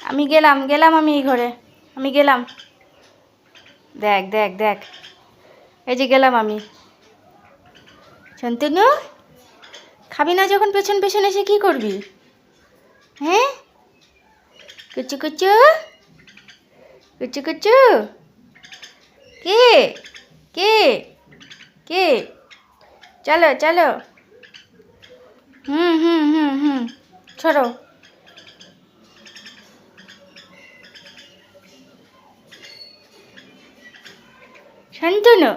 আমি গেলাম গেলাম আমি এই ঘরে, আমি গেলাম। দেখ দেখ দেখ, এই যে গেলাম আমি। শান্তনু, খাবি না যখন পেছন পেছন এসে কি করবি? হ্যাঁ, কুচু কুচু কুচু কুচু। কে কে কে? চলো চলো। হুম হুম হুম হুম, ছড়ো। শান্তনু,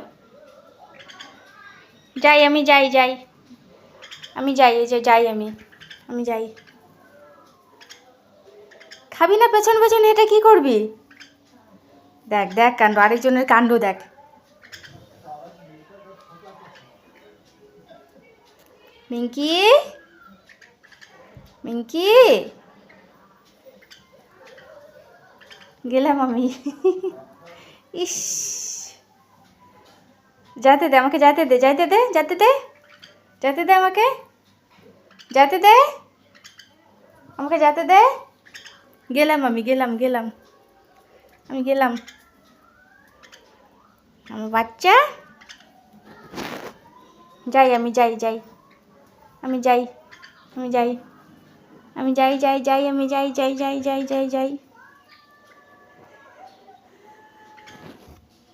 যাই আমি, যাই যাই আমি, যাই এই যে যাই আমি, আমি যাই। খাবি না পেছন পেছন এটা কি করবি? দেখ দেখ কাণ্ড, আরেকজনের কাণ্ড দেখ। মিঙ্কি, মিঙ্কি, গেলাম আমি। ইস, যেতে দে আমাকে, যেতে দে, যেতে দে, যেতে দে, যেতে দে আমাকে, যেতে দে আমাকে, যেতে দে। গেলাম আমি, গেলাম গেলাম আমি, গেলাম। আমার বাচ্চা, যাই আমি, যাই যাই আমি, যাই আমি, যাই আমি, যাই যাই যাই আমি, যাই যাই যাই যাই যাই যাই।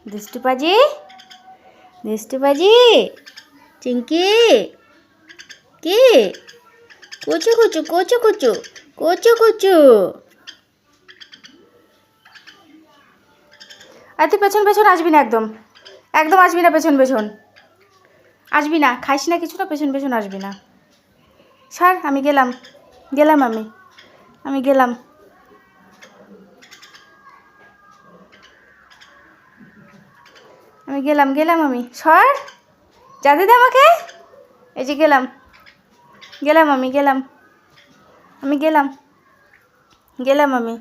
দুষ্টু পাজি, দুষ্টু পাজি, চিঙ্কি, কি? কুচু কুচু কুচু কুচু কুচু কুচু। আর তুই পেছন পেছন আসবি না, একদম একদম আসবি না, পেছন পেছন আসবি না, খাইস না কিছু না, পেছন পেছন আসবি না। স্যার আমি গেলাম, গেলাম আমি, আমি গেলাম। আমি গেলাম, গেলাম আমি, সর, যেতে দে আমাকে। এই যে গেলাম, গেলাম আমি, গেলাম আমি, গেলাম, গেলাম আমি।